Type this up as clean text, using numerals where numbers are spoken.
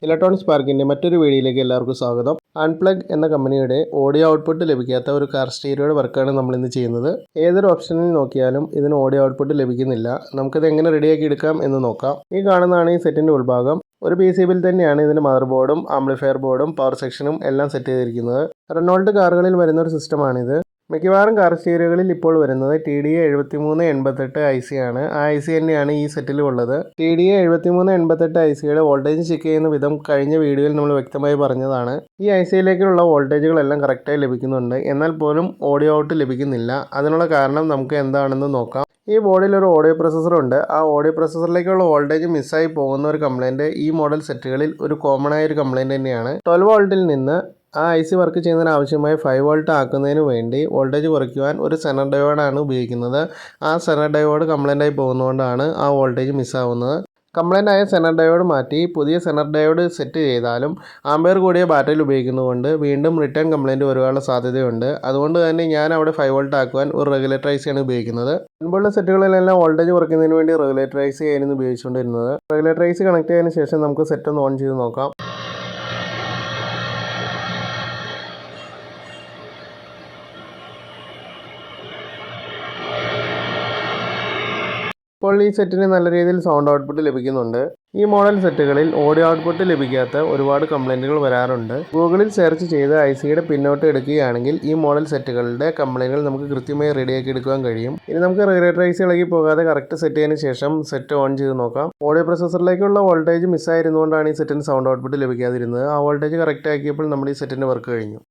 Electronic സ്പാർക്കിൻ്റെ മറ്റൊരു വീഡിയോയിലേക്ക് എല്ലാവർക്കും സ്വാഗതം. അൺപ്ലഗ് എന്ന കമ്പനിയുടെ ഓഡിയോ ഔട്ട്പുട്ട് ലഭിക്കാത്ത ഒരു കാർ സ്റ്റീരിയോയുടെ വർക്കാണ് നമ്മൾ ഇന്ന് ചെയ്യുന്നത്. ഏതൊരു ഓപ്ഷനിൽ നോക്കിയാലും ഇതിന് ഓഡിയോ ഔട്ട്പുട്ട് ലഭിക്കുന്നില്ല. നമുക്കിത് എങ്ങനെ റെഡിയാക്കി എടുക്കാം എന്ന് നോക്കാം. ഈ കാണുന്നതാണ് ഈ സെറ്റിൻ്റെ ഉൾഭാഗം. ഒരു PCBയിൽ തന്നെയാണ് ഇതിൻ്റെ മദർ ബോർഡും ആംപ്ലിഫയർ ബോർഡും പവർ സെക്ഷനും എല്ലാം സെറ്റ് ചെയ്തിരിക്കുന്നത്. റെനോൾട്ട് കാറുകളിൽ വരുന്ന ഒരു സിസ്റ്റമാണിത്. മിക്കവാറും കാർ സ്റ്റീരിയോകളിൽ ഇപ്പോൾ വരുന്നത് TDA 7388 IC ആണ്. ആ IC തന്നെയാണ് ഈ സെറ്റിലും ഉള്ളത്. TDA 7388 ICയുടെ വോൾട്ടേജ് ചെക്ക് ചെയ്യുന്ന വിധം കഴിഞ്ഞ വീഡിയോയിൽ നമ്മൾ വ്യക്തമായി പറഞ്ഞതാണ്. ഈ ICയിലേക്കുള്ള വോൾട്ടേജുകളെല്ലാം കറക്റ്റായി ലഭിക്കുന്നുണ്ട്. എന്നാൽ പോലും ഓഡിയോ ഔട്ട് ലഭിക്കുന്നില്ല. അതിനുള്ള കാരണം നമുക്ക് എന്താണെന്ന് നോക്കാം. ഈ ബോർഡിൽ ഒരു ഓഡിയോ പ്രൊസസ്സർ ഉണ്ട്. ആ ഓഡിയോ പ്രൊസസ്സറിലേക്കുള്ള വോൾട്ടേജ് മിസ്സായി പോകുന്ന ഒരു കംപ്ലൈൻറ്റ് ഈ മോഡൽ സെറ്റുകളിൽ ഒരു കോമൺ ആയ ഒരു കംപ്ലൈൻറ്റ് തന്നെയാണ്. 12 വോൾട്ടിൽ നിന്ന് ആ IC വർക്ക് ചെയ്യുന്നതിന് ആവശ്യമായ 5 വോൾട്ട് ആക്കുന്നതിന് വേണ്ടി വോൾട്ടേജ് കുറയ്ക്കുവാൻ ഒരു സെനർ ഡയോഡാണ് ഉപയോഗിക്കുന്നത്. ആ സെനർ ഡയോഡ് കംപ്ലൈൻ്റായി പോകുന്നതുകൊണ്ടാണ് ആ വോൾട്ടേജ് മിസ്സാവുന്നത്. കംപ്ലൈൻ്റ് ആയ സെനർ ഡയോഡ് മാറ്റി പുതിയ സെനർ ഡയോഡ് സെറ്റ് ചെയ്താലും ആംപിയർ കൂടിയ ബാറ്ററിയിൽ ഉപയോഗിക്കുന്നതുകൊണ്ട് വീണ്ടും റിട്ടേൺ കംപ്ലൈൻറ്റ് വരുവാനുള്ള സാധ്യതയുണ്ട്. അതുകൊണ്ട് തന്നെ ഞാൻ അവിടെ 5 വോൾട്ട് ആക്കുവാൻ ഒരു റെഗുലേറ്റർ IC ആണ് ഉപയോഗിക്കുന്നത്. മുൻപുള്ള സെറ്റുകളിലെല്ലാം വോൾട്ടേജ് കുറയ്ക്കുന്നതിന് വേണ്ടി റെഗുലേറ്റർ IC ആയിരുന്നു ഉപയോഗിച്ചുകൊണ്ടിരുന്നത്. റെഗുലേറ്റർ IC കണക്ട് ചെയ്തതിന് ശേഷം നമുക്ക് സെറ്റ് ഒന്ന് ഓൺ ചെയ്ത് നോക്കാം. ഇപ്പോൾ ഈ സെറ്റിന് നല്ല രീതിയിൽ സൗണ്ട് ഔട്ട്പുട്ട് ലഭിക്കുന്നുണ്ട്. ഈ മോഡൽ സെറ്റുകളിൽ ഓഡിയോ ഔട്ട്പുട്ട് ലഭിക്കാത്ത ഒരുപാട് കംപ്ലൈൻറ്റുകൾ വരാറുണ്ട്. ഗൂഗിളിൽ സെർച്ച് ചെയ്ത് ICയുടെ പിന്നോട്ട് എടുക്കുകയാണെങ്കിൽ ഈ മോഡൽ സെറ്റുകളുടെ കംപ്ലൈൻറ്റുകൾ നമുക്ക് കൃത്യമായി റെഡിയാക്കി എടുക്കാൻ കഴിയും. ഇനി നമുക്ക് റെഗുലേറ്റർ IC ഇളകി പോകാതെ കറക്റ്റ് സെറ്റ് ചെയ്തതിന് ശേഷം സെറ്റ് ഓൺ ചെയ്ത് നോക്കാം. ഓഡിയോ പ്രൊസസ്സറിലേക്കുള്ള വോൾട്ടേജ് മിസ്സായിരുന്നുകൊണ്ടാണ് ഈ സെറ്റിന് സൗണ്ട് ഔട്ട്പുട്ട് ലഭിക്കാതിരുന്നത്. ആ വോൾട്ടേജ് കറക്റ്റ് ആക്കിയപ്പോൾ നമ്മുടെ ഈ സെറ്റിൻ്റെ വർക്ക് കഴിഞ്ഞു.